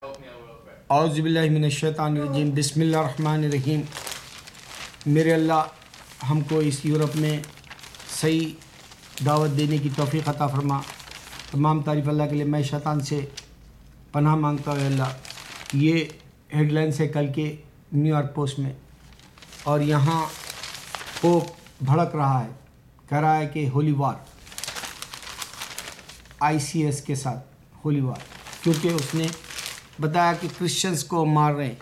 اعوذ باللہ من الشیطان الرجیم، بسم اللہ الرحمن الرحیم۔ میرے اللہ ہم کو اس یورپ میں صحیح دعوت دینے کی توفیق عطا فرما۔ تمام تعریف اللہ کے لیے۔ میں شیطان سے پناہ مانگتا ہوں اللہ۔ یہ ہیڈ لائنس ہے کل کے نیو یارک پوسٹ میں، اور یہاں پوپ بھڑک رہا ہے، کہہ رہا ہے کہ ہولی وار ICS کے ساتھ، ہولی وار، کیونکہ اس نے بتایا کہ کرسچنز کو مار رہے ہیں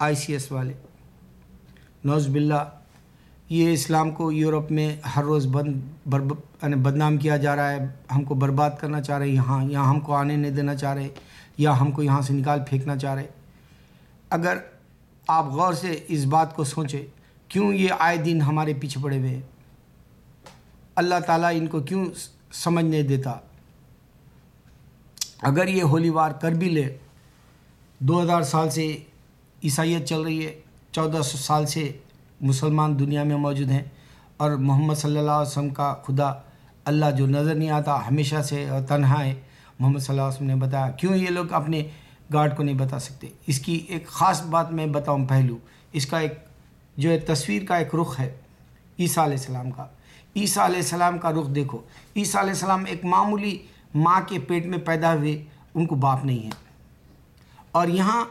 ICS والے۔ نعوذ باللہ، یہ اسلام کو یورپ میں ہر روز بدنام کیا جا رہا ہے، ہم کو برباد کرنا چاہ رہے ہیں، یہاں ہم کو آنے نہیں دینا چاہ رہے، یا ہم کو یہاں سے نکال پھینکنا چاہ رہے۔ اگر آپ غور سے اس بات کو سوچیں، کیوں یہ آئے دن ہمارے پیچھے پڑے ہوئے ہیں؟ اللہ تعالیٰ ان کو کیوں سمجھ نہیں دیتا؟ اگر یہ ہولی وار کر بھی لے، 2000 سال سے عیسائیت چل رہی ہے، 1400 سال سے مسلمان دنیا میں موجود ہیں، اور محمد صلی اللہ علیہ وسلم کا خدا اللہ جو نظر نہیں آتا، ہمیشہ سے اور تنہا ہے، محمد صلی اللہ علیہ وسلم نے بتایا، کیوں یہ لوگ اپنے گاڈ کو نہیں بتا سکتے؟ اس کی ایک خاص بات میں بتاؤں، پہلو اس کا ایک جو ہے تصویر کا ایک رخ ہے عیسیٰ علیہ السلام کا۔ عیسیٰ علیہ السلام کا رخ دیکھو۔ عیسیٰ علیہ السلام ایک معمولی ماں کے پیٹ میں پیدا ہوئے، ان کو باپ نہیں ہے، اور یہاں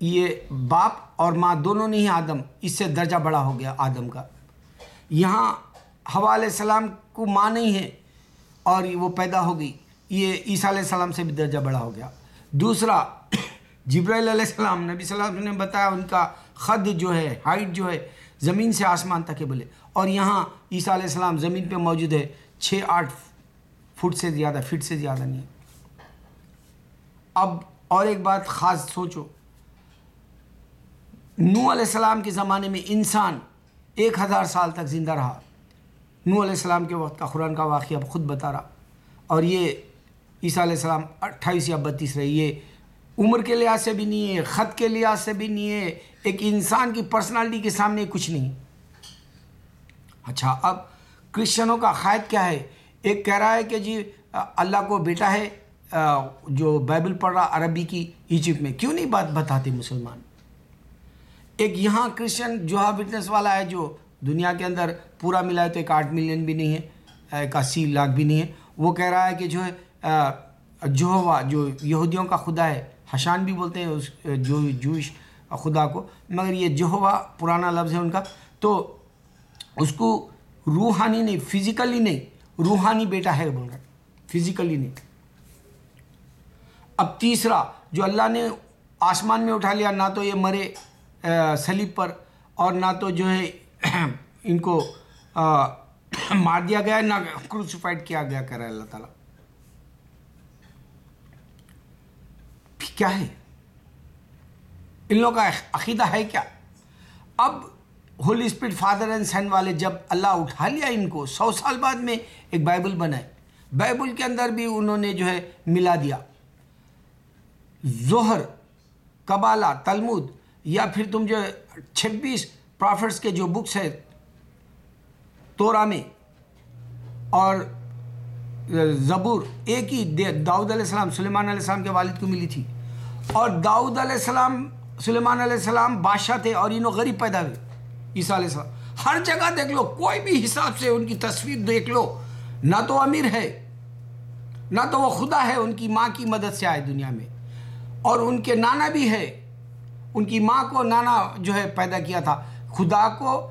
یہ باپ اور ماں دونوں نہیں ہیں آدم، اس سے درجہ بڑا ہو گیا آدم کا۔ یہاں حوا علیہ السلام کو ماں نہیں ہے اور وہ پیدا ہو گئی، یہ عیسیٰ علیہ السلام سے بھی درجہ بڑا ہو گیا۔ دوسرا، جبرائیل علیہ السلام، نبی صلی اللہ علیہ وسلم نے بتایا ان کا قد جو ہے، ہائٹ جو ہے، زمین سے آسمان تک ہے بولے، اور یہاں عیسیٰ علیہ السلام زمین پہ موجود ہے 6-8 فٹ سے زیادہ، فٹ سے زیادہ نہیں ہے۔ اب اور ایک بات خاص سوچو، نوح علیہ السلام کے زمانے میں انسان 1000 سال تک زندہ رہا۔ نوح علیہ السلام کے وقت کا قرآن کا واقعہ اب خود بتا رہا، اور یہ عیسیٰ علیہ السلام 28 یا 32 رہے۔ یہ عمر کے لحاظ سے بھی نہیں ہے، خط کے لحاظ سے بھی نہیں ہے، ایک انسان کی پرسنالٹی کے سامنے کچھ نہیں۔ اچھا، اب کرسچنوں کا عقائد کیا ہے؟ ایک کہہ رہا ہے کہ جی اللہ کو بیٹا ہے، جو بائبل پڑھ رہا عربی کی ایجپٹ میں، کیوں نہیں بات بتاتے مسلمان؟ ایک یہاں کرسچن جوہا وٹنس والا ہے، جو دنیا کے اندر پورا ملا ہے تو 8 ملین بھی نہیں ہے، 81 لاکھ بھی نہیں ہے، وہ کہہ رہا ہے کہ جو ہے جوہوا جو یہودیوں کا خدا ہے، حشان بھی بولتے ہیں اس جو جوش خدا کو، مگر یہ جوہوا پرانا لفظ ہے ان کا، تو اس کو روحانی نہیں، فزیکلی نہیں، روحانی بیٹا ہے بول رہا ہے، فزیکلی نہیں۔ اب تیسرا، جو اللہ نے آسمان میں اٹھا لیا، نہ تو یہ مرے صلیب پر، اور نہ تو جو ہے ان کو مار دیا گیا، نہ کروسیفائڈ کیا گیا، کہہ رہا ہے اللہ تعالیٰ۔ کیا ہے ان لوگوں کا عقیدہ ہے کیا؟ اب ہولی اسپرٹ فادر اینڈ سن والے جب اللہ اٹھا لیا ان کو، 100 سال بعد میں ایک بائبل بنائے، بائبل کے اندر بھی انہوں نے جو ہے ملا دیا ظہر، قبالہ، تلمود، یا پھر تم جو 26 پرافٹس کے جو بکس ہے تورا میں، اور زبور ایک ہی داؤد علیہ السلام سلیمان علیہ السلام کے والد کو ملی تھی، اور داؤد علیہ السلام سلیمان علیہ السلام بادشاہ تھے، اور انہوں غریب پیدا ہوئے۔ عیسیٰ علیہ السلام ہر جگہ دیکھ لو، کوئی بھی حساب سے ان کی تصویر دیکھ لو، نہ تو امیر ہے، نہ تو وہ خدا ہے، ان کی ماں کی مدد سے آئے دنیا میں، اور ان کے نانا بھی ہے، ان کی ماں کو نانا جو ہے پیدا کیا تھا۔ خدا کو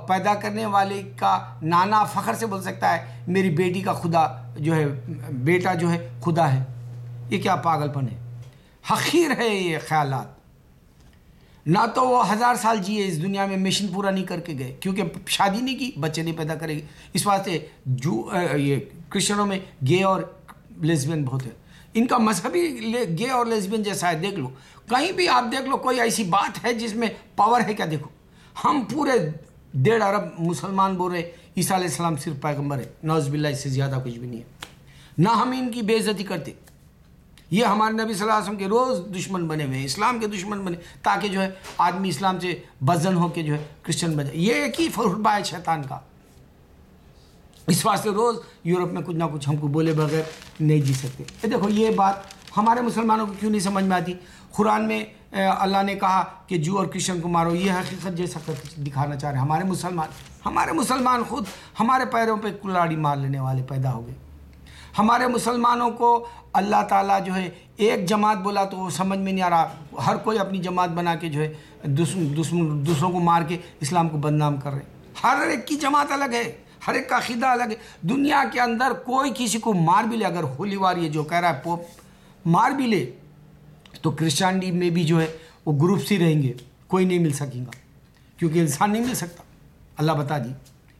پیدا کرنے والے کا نانا فخر سے بول سکتا ہے میری بیٹی کا خدا جو ہے، بیٹا جو ہے خدا ہے۔ یہ کیا پاگل پن ہے، حقیر ہے یہ خیالات۔ نہ تو وہ 1000 سال جیے اس دنیا میں، مشن پورا نہیں کر کے گئے، کیونکہ شادی نہیں کی، بچے نہیں پیدا کرے گی، اس واسطے یہ کرسچنوں میں گے اور لیزبین بہت ہے، ان کا مذہبی گے اور لیزبین جیسا ہے۔ دیکھ لو کہیں بھی، آپ دیکھ لو کوئی ایسی بات ہے جس میں پاور ہے کیا؟ دیکھو، ہم پورے 1.5 ارب مسلمان بول رہے عیسیٰ علیہ السلام صرف پیغمبر ہے، نعوذ باللہ، اس سے زیادہ کچھ بھی نہیں ہے۔ نہ ہم ان کی بے عزتی کرتے، یہ ہمارے نبی صلی اللہ علیہ وسلم کے روز دشمن بنے ہوئے ہیں، اسلام کے دشمن بنے، تاکہ جو ہے آدمی اسلام سے بدزن ہو کے جو ہے کرسچن بن جائے۔ یہ ایک ہی فربہ ہے شیطان کا، اس واسطے روز یورپ میں کچھ نہ کچھ ہم کو بولے بغیر نہیں جی سکتے۔ دیکھو یہ بات ہمارے مسلمانوں کو کیوں نہیں سمجھ میں آتی؟ قرآن میں اللہ نے کہا کہ جو اور کرسچن کو مارو، یہ حقیقت جیسا دکھانا چاہ رہے ہیں ہمارے مسلمان خود ہمارے پیروں پہ کلاڑی مار لینے والے پیدا ہو گئے۔ ہمارے مسلمانوں کو اللہ تعالیٰ جو ہے ایک جماعت بولا تو وہ سمجھ میں نہیں آ رہا، ہر کوئی اپنی جماعت بنا کے جو ہے دوسروں کو مار کے اسلام کو بدنام کر رہے ہیں۔ ہر ایک کی جماعت الگ ہے، ہر ایک کا عقیدہ الگ ہے۔ دنیا کے اندر کوئی کسی کو مار بھی لے، اگر ہولی وار یہ جو کہہ رہا ہے پوپ مار بھی لے، تو کرسچینٹی میں بھی جو ہے وہ گروپس ہی رہیں گے، کوئی نہیں مل سکے گا، کیونکہ انسان نہیں مل سکتا۔ اللہ بتا دی،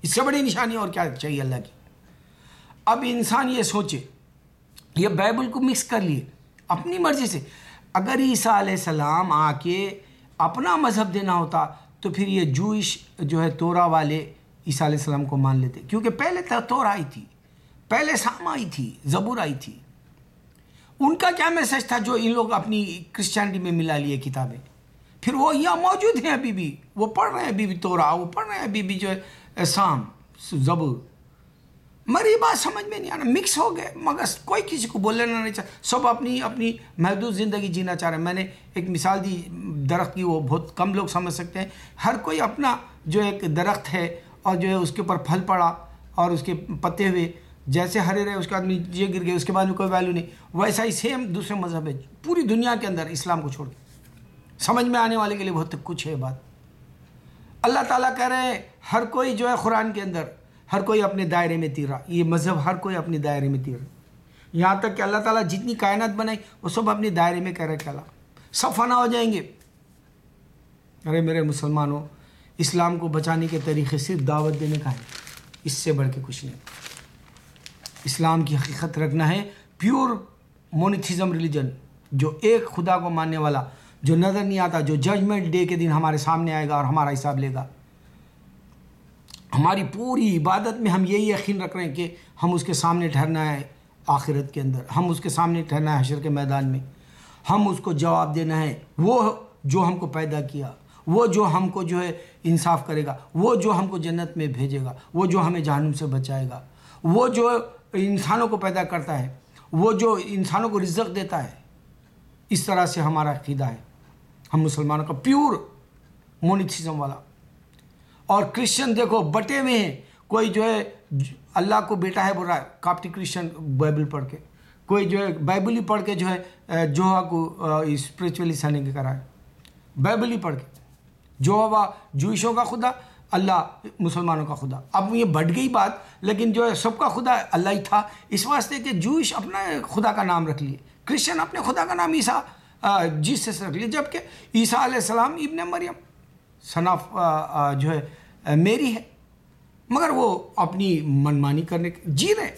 اس سے بڑی نشانی اور کیا چاہیے اللہ کی؟ اب انسان یہ سوچے، یہ بائبل کو مکس کر لیے اپنی مرضی سے۔ اگر عیسیٰ علیہ السلام آ کے اپنا مذہب دینا ہوتا تو پھر یہ جوئش جو ہے تورا والے عیسیٰ علیہ السلام کو مان لیتے، کیونکہ پہلے تورا آئی تھی، پہلے سام آئی تھی، زبور آئی تھی۔ ان کا کیا میسج تھا جو ان لوگ اپنی کرسچینٹی میں ملا لیے کتابیں؟ پھر وہ یہاں موجود ہیں ابھی بھی، وہ پڑھ رہے ہیں ابھی بھی تورا، وہ پڑھ رہے ہیں ابھی بھی جو ہے سام زبور۔ مگر یہ بات سمجھ میں نہیں آنا، مکس ہو گئے، مگر کوئی کسی کو بولنا نہیں چاہتا، سب اپنی محدود زندگی جینا چاہ رہے ہیں۔ میں نے ایک مثال دی درخت کی، وہ بہت کم لوگ سمجھ سکتے ہیں۔ ہر کوئی اپنا جو ایک درخت ہے اور جو ہے اس کے اوپر پھل پڑا اور اس کے پتے ہوئے جیسے ہرے رہے، اس کے بعد نیچے گر گئے، اس کے بعد میں کوئی ویلیو نہیں، ویسا ہی سیم دوسرے مذہب ہے پوری دنیا کے اندر اسلام کو چھوڑ کے۔ سمجھ میں آنے والے کے لیے بہت کچھ ہے بات۔ اللہ تعالیٰ کہہ رہے ہیں ہر کوئی جو ہے قرآن کے اندر ہر کوئی اپنے دائرے میں تیر رہا، یہ مذہب ہر کوئی اپنے دائرے میں تیر رہا، یہاں تک کہ اللہ تعالیٰ جتنی کائنات بنائی وہ سب اپنے دائرے میں کہہ رہے کہ اللہ سب فنا ہو جائیں گے۔ ارے میرے مسلمانوں، اسلام کو بچانے کے طریقے صرف دعوت دینے کا ہے، اس سے بڑھ کے کچھ نہیں۔ اسلام کی حقیقت رکھنا ہے، پیور مونوتھیزم ریلیجن، جو ایک خدا کو ماننے والا، جو نظر نہیں آتا، جو ججمنٹ ڈے کے دن ہمارے سامنے آئے گا اور ہمارا حساب لے گا۔ ہماری پوری عبادت میں ہم یہی یقین رکھ رہے ہیں کہ ہم اس کے سامنے ٹھہرنا ہے آخرت کے اندر، ہم اس کے سامنے ٹھہرنا ہے حشر کے میدان میں، ہم اس کو جواب دینا ہے، وہ جو ہم کو پیدا کیا، وہ جو ہم کو جو ہے انصاف کرے گا، وہ جو ہم کو جنت میں بھیجے گا، وہ جو ہمیں جہنم سے بچائے گا، وہ جو انسانوں کو پیدا کرتا ہے، وہ جو انسانوں کو رزق دیتا ہے۔ اس طرح سے ہمارا عقیدہ ہے ہم مسلمانوں کا، پیور مونوتھیزم والا۔ اور کرسچن دیکھو بٹے ہوئے ہیں، کوئی جو ہے اللہ کو بیٹا ہے بول رہا ہے، کاپٹک کرسچن بائبل پڑھ کے، کوئی جو ہے بائبل ہی پڑھ کے جو ہے جوہا کو اسپریچولی سننگ کر رہا ہے، بائبل ہی پڑھ کے۔ جوہا جوئشوں کا خدا، اللہ مسلمانوں کا خدا۔ اب یہ بڑھ گئی بات، لیکن جو ہے سب کا خدا اللہ ہی تھا، اس واسطے کہ جوئش اپنا خدا کا نام رکھ لیے، کرسچن اپنے خدا کا نام عیسیٰ جیسس رکھ لیے، جبکہ عیسیٰ علیہ السلام ابن مریم سن آف جو ہے میری ہے، مگر وہ اپنی منمانی کرنے جی رہے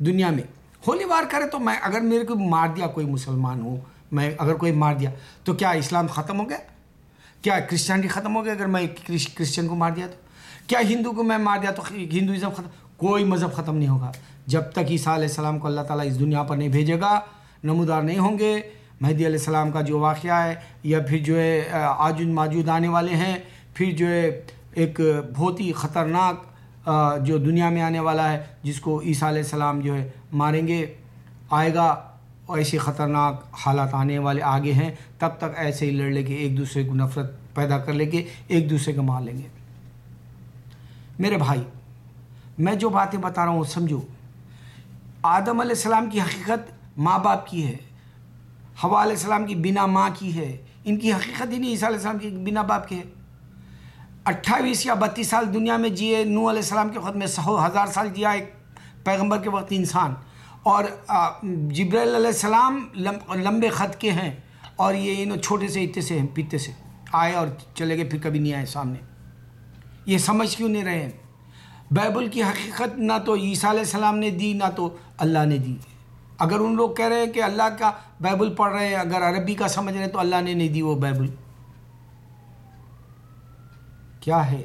دنیا میں۔ ہولی وار کرے تو میں اگر میرے کو مار دیا کوئی مسلمان ہوں، میں اگر کوئی مار دیا تو کیا اسلام ختم ہو گیا؟ کیا کرسچینٹی ختم ہو گیا اگر میں کرسچن کو مار دیا تو؟ کیا ہندو کو میں مار دیا تو ہندوازم ختم؟ کوئی مذہب ختم نہیں ہوگا جب تک عیسیٰ علیہ السلام کو اللہ تعالیٰ اس دنیا پر نہیں بھیجے گا، نمودار نہیں ہوں گے۔ مہدی علیہ السلام کا جو واقعہ ہے، یا پھر جو ہے آجوج ماجوج آنے والے ہیں، پھر جو ہے ایک بہت ہی خطرناک جو دنیا میں آنے والا ہے جس کو عیسیٰ علیہ السلام جو ہے ماریں گے، آئے گا، ایسے خطرناک حالات آنے والے آگے ہیں، تب تک ایسے ہی لڑ لے کے ایک دوسرے کو نفرت پیدا کر لے کے ایک دوسرے کو مار لیں گے۔ میرے بھائی، میں جو باتیں بتا رہا ہوں سمجھو۔ آدم علیہ السلام کی حقیقت ماں باپ کی ہے، حوا علیہ السلام کی بنا ماں کی ہے، ان کی حقیقت ہی نہیں عیسیٰ علیہ السلام کی بنا باپ کی ہے۔ 28 یا 32 سال دنیا میں جیے، نوح علیہ السلام کے وقت میں 1000 سال جیا ایک پیغمبر کے وقت انسان، اور جبرائیل علیہ السلام لمبے خط کے ہیں، اور یہ انہوں چھوٹے سے اتے سے ہیں، پیتے سے آئے اور چلے گئے، پھر کبھی نہیں آئے سامنے۔ یہ سمجھ کیوں نہیں رہے ہیں؟ بائبل کی حقیقت نہ تو عیسیٰ علیہ السلام نے دی نہ تو اللہ نے دی۔ اگر ان لوگ کہہ رہے ہیں کہ اللہ کا بائبل پڑھ رہے ہیں، اگر عربی کا سمجھ رہے ہیں تو اللہ نے نہیں دی وہ بائبل۔ کیا ہے؟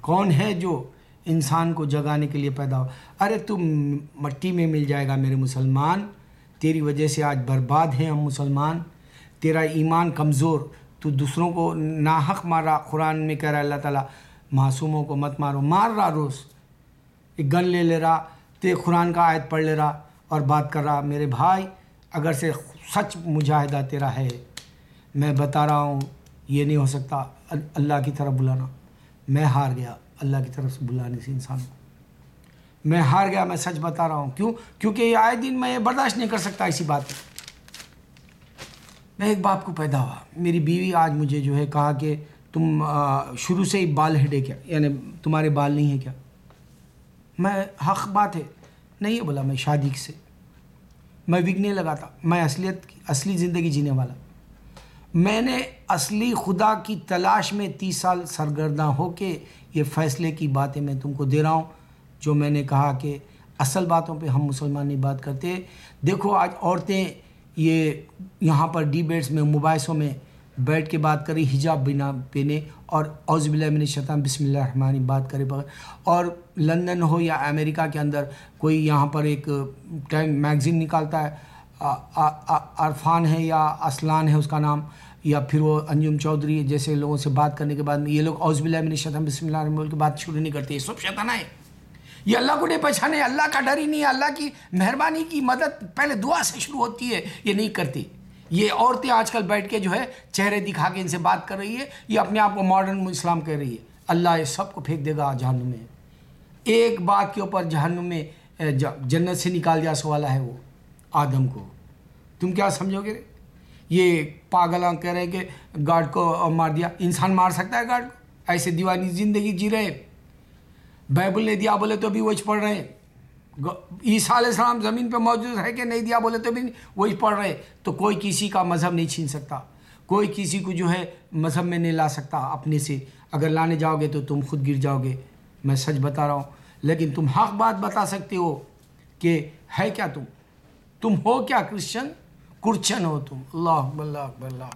کون ہے جو انسان کو جگانے کے لیے پیدا ہو؟ ارے تم مٹی میں مل جائے گا میرے مسلمان، تیری وجہ سے آج برباد ہیں ہم مسلمان، تیرا ایمان کمزور، تو دوسروں کو ناحق مار رہا۔ قرآن میں کہہ رہا ہے اللہ تعالیٰ معصوموں کو مت مارو، مار رہا روز، ایک گن لے رہا، تے قرآن کا آیت پڑھ لے رہا اور بات کر رہا۔ میرے بھائی، اگر سے سچ مجاہدہ تیرا ہے، میں بتا رہا ہوں یہ نہیں ہو سکتا اللہ کی طرف بلانا. میں ہار گیا اللہ کی طرف سے بلانے سے انسان کو. میں ہار گیا، میں سچ بتا رہا ہوں. کیوں؟ کیونکہ یہ آئے دن میں یہ برداشت نہیں کر سکتا ایسی بات. میں ایک باپ کو پیدا ہوا، میری بیوی آج مجھے جو ہے کہا کہ تم شروع سے ہی بال ہیڈے کیا، یعنی تمہارے بال نہیں ہیں کیا؟ میں حق بات ہے نہیں ہے بولا. میں شادی سے میں وگ نہیں لگاتا. میں اصلی زندگی جینے والا. میں نے اصلی خدا کی تلاش میں 30 سال سرگرداں ہو کے یہ فیصلے کی باتیں میں تم کو دے رہا ہوں، جو میں نے کہا کہ اصل باتوں پہ ہم مسلمان نہیں بات کرتے. دیکھو آج عورتیں یہاں پر ڈیبیٹس میں مباحثوں میں بیٹھ کے بات کری حجاب بنا پہنے اور اعوذ باللہ من الشیطان بسم اللہ الرحمن الرحیم بات کرے بغیر. اور لندن ہو یا امریکہ کے اندر کوئی یہاں پر ایک ٹائم میگزین نکالتا ہے، عرفان ہے یا اسلان ہے اس کا نام، یا پھر وہ انجم چودھری جیسے لوگوں سے بات کرنے کے بعد میں یہ لوگ اعوذ باللہ من الشیطان بسم اللہ الرحمن الرحیم کی بات شروع نہیں کرتے. یہ سب شیطانہ ہے. یہ اللہ کو نہیں پہچانے، اللہ کا ڈر ہی نہیں ہے، اللہ کی مہربانی کی مدد پہلے دعا سے شروع ہوتی ہے، یہ نہیں کرتی. یہ عورتیں آج کل بیٹھ کے جو ہے چہرے دکھا کے ان سے بات کر رہی ہے، یہ اپنے آپ کو ماڈرن اسلام کہہ رہی ہے. اللہ یہ سب کو پھینک دے گا جہنم میں. ایک بات کے اوپر جہنم میں جنت سے نکال دیا سوالا ہے وہ آدم کو. تم کیا سمجھو گے؟ یہ پاگلاں کہہ رہے ہیں کہ گاڈ کو مار دیا. انسان مار سکتا ہے گاڈ کو؟ ایسے دیوانی زندگی جی رہے. بائبل نے دیا بولے تو بھی وہی پڑھ رہے ہیں. عیسیٰ علیہ السلام زمین پہ موجود ہے کہ نہیں دیا بولے تو بھی وہی پڑھ رہے. تو کوئی کسی کا مذہب نہیں چھین سکتا، کوئی کسی کو جو ہے مذہب میں نہیں لا سکتا اپنے سے. اگر لانے جاؤ گے تو تم خود گر جاؤ گے. میں سچ بتا رہا ہوں. لیکن تم حق بات بتا سکتے ہو کہ ہے کیا تم ہو کیا کرسچن ہو تم. اللہ اکبر اللہ اکبر اللہ.